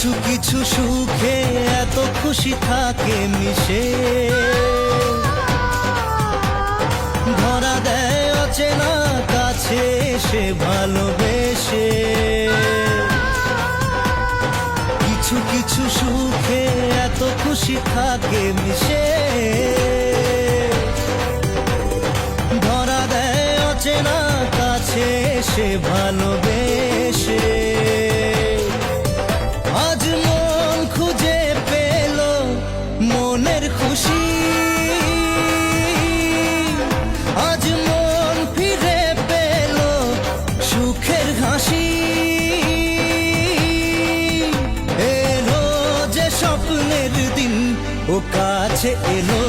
কিছু কিছু সুখে এত খুশি থাকে মিশে, ধরা দেয় অচেনা কাছে সে ভালোবেসে। কিছু কিছু সুখে এত খুশি থাকে মিশে, ধরা দেয় অচেনা কাছে সে ভালোবেসে। আজ মন খুঁজে পেল মনের খুশি, আজ মন ফিরে পেল সুখের হাসি। এলো যে স্বপ্নের দিন ও কাছে এলো,